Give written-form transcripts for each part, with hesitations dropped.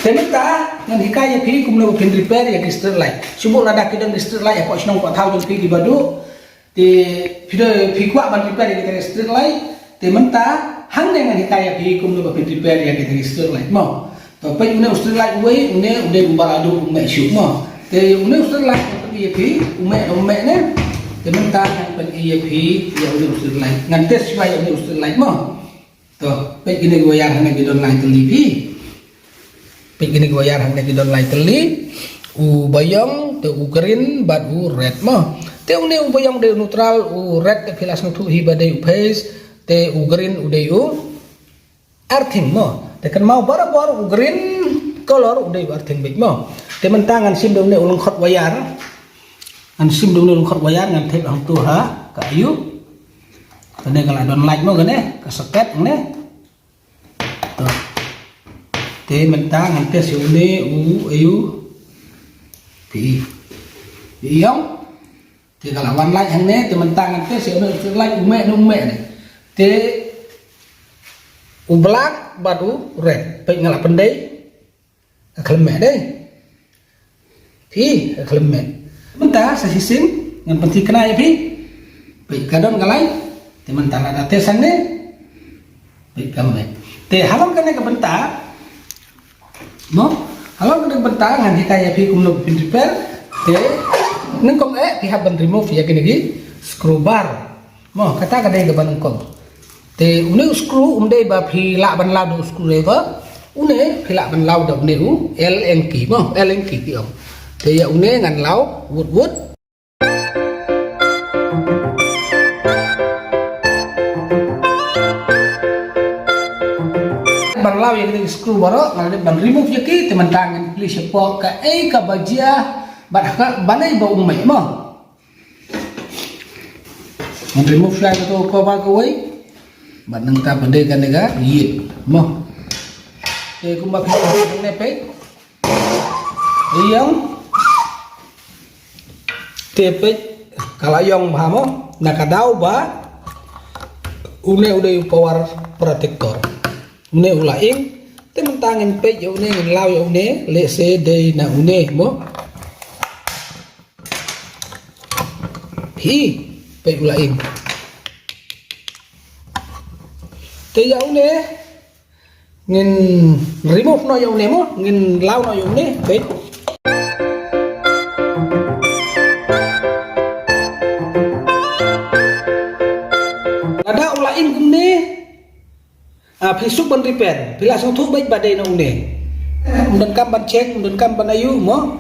Tementa ngan hikaya pi kumno pin repair ya kister lai. Subuh lada kidan kister lai apa senong ko thau jong pi di badu. Ti video pi kwa ban repair ya kister lai. Tementa hang ngan hikaya pi kumno pin repair ya kister lai. Mo. To pe une kister lai we une umbaladu ume syu mo. Te une kister lai pi pi ume ne. Tementa ngan pen pi ya une kister lai. Ngan tes wa ya une kister lai mo. To pe gini goyang hang gidon lai teli pi. Begini goyar hanya di don lai teli u bayang te u green bad u red mah te une u bayang de neutral u red te filas nutu hiba de u face te u green u de u earthing mah te kan mau bara u green color u de u earthing big mah te mentangan sim de une ulang khot wayar an sim de une ulang khot wayar ngan te hang tu ha ka ayu tene kala don like mah gane ka seket ne te mentang ante si une u ayu pi yong te kalau wan lai hang ne te mentang ante si une lai ume ne te u black badu red pe ngala pendai klemme deh pi klemme mentang sa sisim ngan penti kena ya pi pe kadon galai te mentang ada tesan ne pe kamme te halam kena ke bentar mo halo kena bentang hanya kayak pi kumlo pin repair te nengkong pihak ban remove ya kini gi screw bar mo kata kada ke ban nengkong te une screw unde ba phi la ban lau do screw driver une phi la ban lau do ne u ln ki mo ln ki ti om te ya une ngan lau wood lau yang kita screw baru ngalih ban remove ya ki teman tangan pilih sepok ka ka bajia ban banai bau umai mo ban remove ya to ko ba ko wei ban nang ta bande kan ga yit mo te kumba phi ne pe yang te pe kala yong ba mo nakadau ba une udah power protector une ulaing te mentangin pe yo ne ngin lau yo ne le se de na une mo hi pe ulaing te yo ne ngin remove no yo ne mo ngin lau no yo ne pe ada ulaing kum ne Pisuk ban repair, bila sang thu baik badai na une. Undan kam ban check, undan kam ban ayu mo.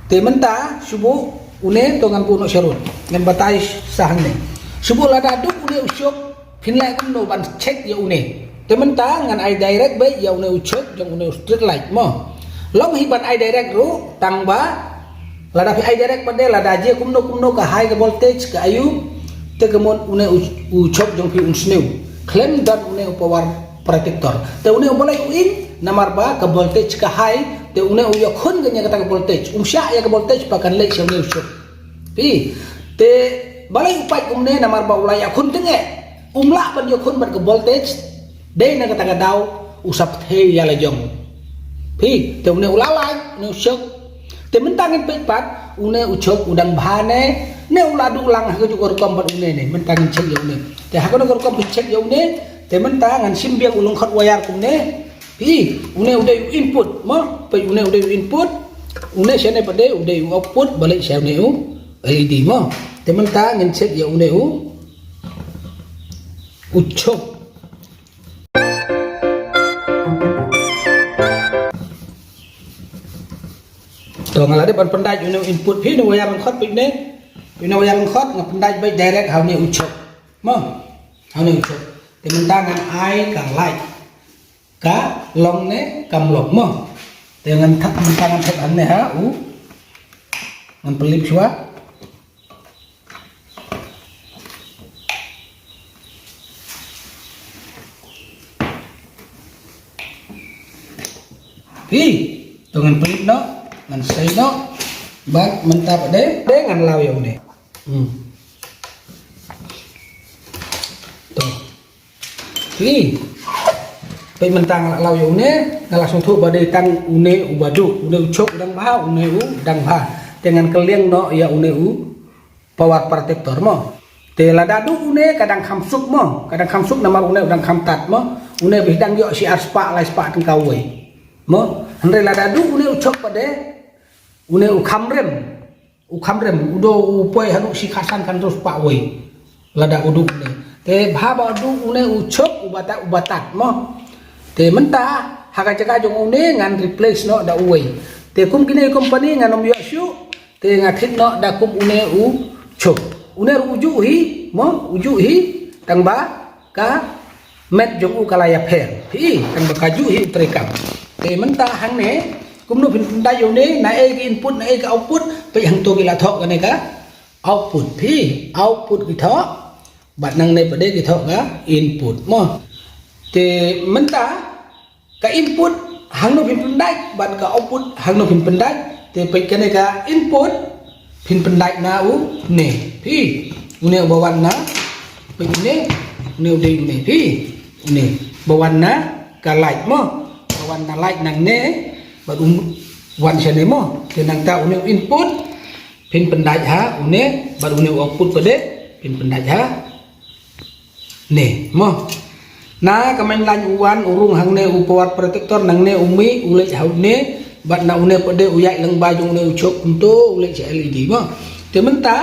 Te menta subuh une to ngan puno syarut. Ngan batai sahang ne. Subuh lada duk une usuk pinlai kam no ban check ya une. Te menta ngan ai direct baik ya une usuk jong une street light mo. Long hi ban ai direct ru tang ba lada pi ai direct pade lada je kumno ka high voltage ka ayu te kemon une usuk jong pi unsneu. Klaim dan une power protector te une boleh uin namar ba ke voltage ke high te une u yakun ganya kata ke voltage sya ya ke voltage pakan lek sya une usuk pi te balai upai kumne namar ba ulai yakun tenge umla ban yakun ban ke voltage de na kata ke dau usap the ya la jong pi te une ulalai une usuk te mentangin pe pat une usuk udang bahane ne uladu ulang ha juga rekam bat une ne mentangin cek ya une te ha kono rekam cek ya une te mentangan simbiak ulung khat wayar kumne pi une udah input mo pe une udah input une sene pade udah output balik sel ne u LED mo te mentangin cek ya une u ucok to ngalade ban pendai une input pi ne wayar khat pe ne une wayar khat ngap pendai baik direct hau ne ucok mo hau ne ucok te mentangan ai kang lai ka long ne kam lok mo te ngan thak mentangan thak an ne ha u ngan pelip swa pi to ngan pelip no ngan sei no bak mentap de ngan lau yo ne to pi pe mentang lau ya une na langsung thu badai tang une ubadu une ucok udang bah une udang bah dengan keliang no ya une power protector mo te lada du une kadang khamsuk mo kadang khamsuk nama une udang khamtat mo une bidang yo si arspa lai spa teng kawe mo andre lada du une ucok pade une ukhamrem udo upoi hanu si khasan kan terus pa we lada udu une te bha ba du une ucok ubatat mo te menta haka jaga jong une ngan replace no da uwe te kum kini company ngan om yashu te ngathit no da kum une chok une uju hi tang ba ka met jong u kalaya pher hi tang ba kaju hi utrekam te menta hang ne kum no pin da yo ne na e ki input na e ka output pe hang to ki la thok ka ne ka output hi output ki thok bat nang ne pade ki thok ka input mo te menta ka input hang no pin pendai ban ka output hang no pin pendai te pe ka ne ka input pin pendai na u ne phi une bawan na pe ne ne de ne phi ne bawan na ka like mo bawan na like nang ne ba wan se ne mo te nang ta une input pin pendai ha une ba une output pade pin pendai ha ne mo na kamen lan uwan urung hang ne power protector nang ne umi ule hau ne bat na une pade uyai lang ba jong ne ucok untuk ule LED mo te menta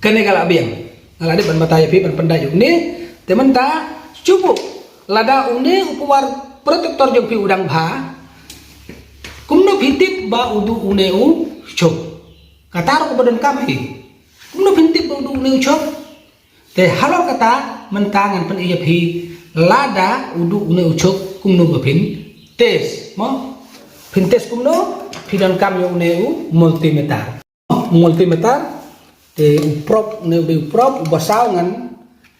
kene kala biang ngala de ban bataya pi ban pandai ne te menta cukup lada une power protector jong pi udang bha kumno phintip ba udu une ucok katar ko badan kami kumno phintip ba udu une ucok te halo kata mentangan pen iya phi lada udu une ucok kumno bapin tes mo pin tes kumno pidan kam yo une multimeter te uprop ne uprop ubasau ngan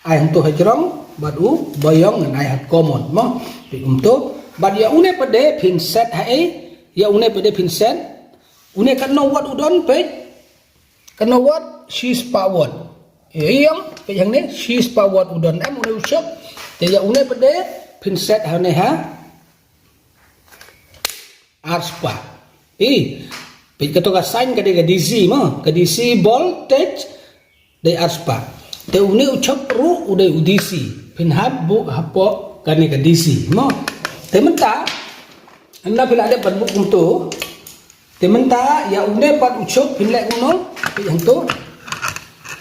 ai hantu hajrong badu bayong ngan ai hat common mo ti umto bad ya une pede pin set hae ya une pede pin set une kan no what udon pe kan no what she's powered yang pe yang ne she's powered udon am une usap te ya une pede pin set ha ne ha arspa pe kato ka sign ka de ka DC mo ka DC voltage de arspa te une usap ru ude udc pin hab bu hapo ka ne ka DC mo te menta anda pila de ban bu kumto te menta ya une pat usap pin le kuno pe yang to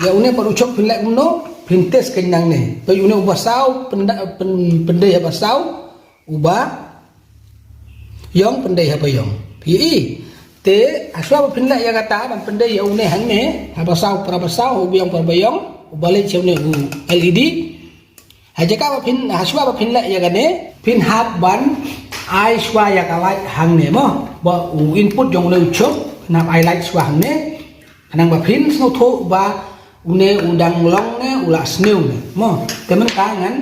ya une pat usap pin le kuno pin tes kenyang ne pe une ubasau pendai ubasau uba yong pendai apa yong pi te aswa pin le ya kata ban pendai ya une hang ne habasau prabasau ubiyong parbayong ubalik chune u LED hajaka pin aswa pin le ya gane pin hab ban ai swa ya kalai hang ne mo ba input jong le chop nap ai like swa hang ne anang ba pin sno tho ba une udang long ne ula snew ne mo temen ka ngan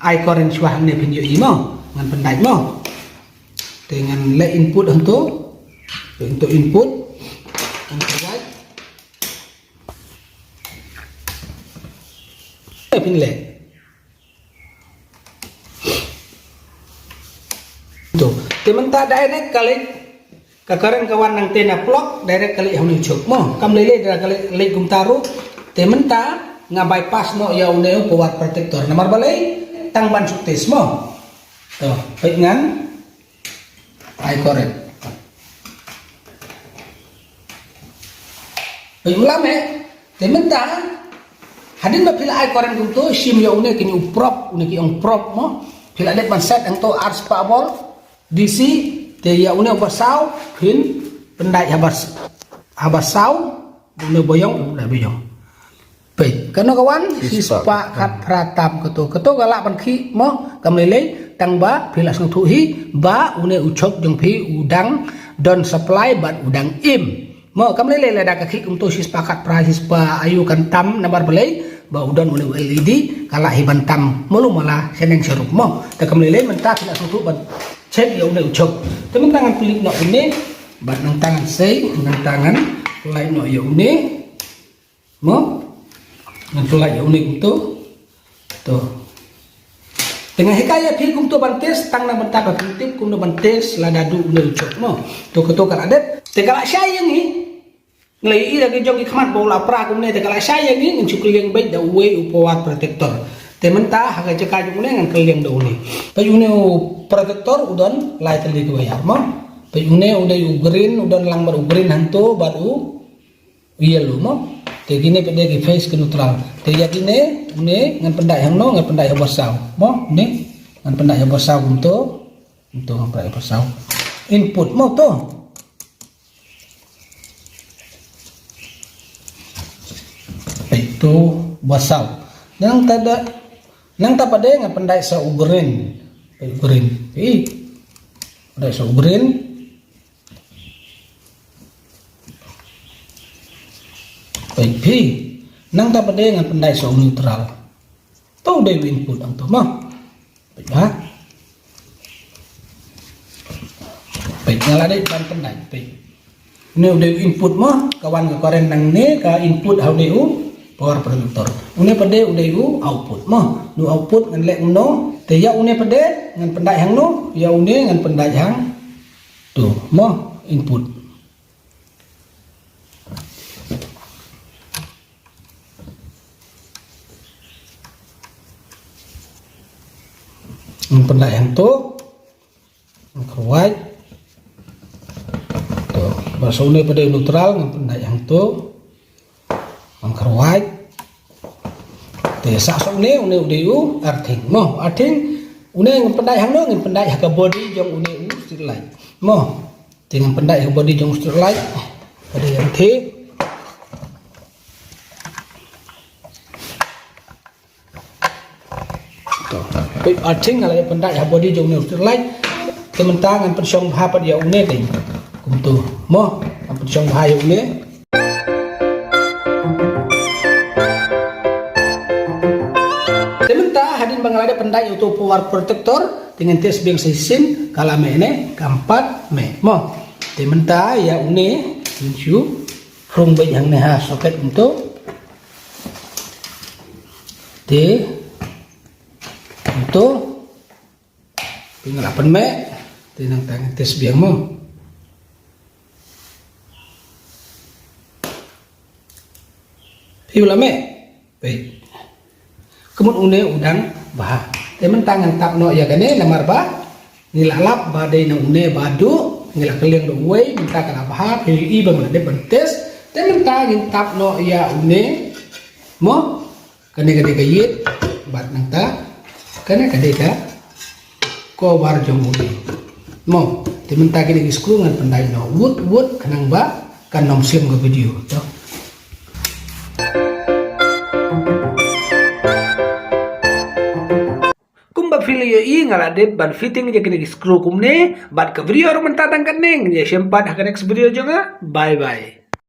ai current swa hang ne pin yo mo ngan pendai mo dengan le input untuk input untuk right pin le tuh temen ta direct kali kakaran kawan nang tena plok direct kali hau ni chok mo kam lele dra kali le gum taru temen ta nga bypass no ya une power protector namar balai tang ban suktes mo tuh baik ngan ai correct ulam temen ta hadin ba pila ai correct gum to sim ya une kini uprop une ki ong prop mo pila det ban set ang to ars power DC te ya une basau pin pendai habasau une boyong udah boyong pe kano kawan sispa kat pratam keto galak ban khi mo kam lele tang ba pila sang thu hi ba une ucok jong phi udang don supply ban udang im mo kam lele la dak khi kum to sispa kat pra sispa ayu kan tam nabar belai ba udon une LED kala hiban tam mulu mala seneng serup mo ta kam lele menta pila sang thu ban cek ya udah ucok temen tangan pelik no ini bat nang tangan sei nang tangan lain no ya une mo nang tulai ya une itu tuh Dengan hikayat hi kum to bantes tang na banta ka tip kum no bantes la dadu nel chok mo to kan adet te kala sayang hi nglai ira ke jong ikmat bola pra kum ne te kala sayang hi ngin chuklieng bai da we upawat protector te menta haga jeka jung ne ngan klieng da uni pa une protector udon lai tali ke bayar mo pa une udai green udon lang bar green hanto baru yellow mo te gini pede ki face ke neutral te ya gini une ngan pendai hang no ngan pendai bosau mo ni ngan pendai bosau untuk ngan pendai bosau input mo to itu bosau nang ta pade ngan pendai sa green pendai sa green P nang ta pade ngan pendai so neutral to de input ang to mo ba pe ngala de ban pendai pe ne de input mo kawan ka karen nang ne ka input hau de power protector une pade ude output mo nu output ngan lek no te ya une pade ngan pendai hang no ya une ngan pendai hang tu mo input pendai yang tu white tu bahasa une pada neutral pendai yang tu white te sa so une ude arting mo arting une pendai yang no pendai ka body jong une street light mo dengan pendai ka body jong street light pada yang te arting ala pendai ha body jong neutral light tementang an pensong ha pada une ding kum tu mo an pensong ha une tementang hadin bangalada pendai untuk power protector dengan tes biang sisin kala me ne kampat me mo tementang ya une insyu from bai yang ne ha soket untuk te itu tinggal apa me tinang tangan tes biang mo hiula me baik kemun une udang bah temen tangan tap no ya kane namar ba nilalap badai na une badu ngila keliang do we minta kana bah pi bang de bentes temen tangan tap no ya une mo kane kayit bat nang ta karena kadeka ko bar jong udi mo temen ta kini screw ngan pendai no wood kanang ba kan nom sim go video to kumba video i ngalade ban fitting je kini screw kumne bat ke video ro mentatang kaning je sempat next video jonga bye bye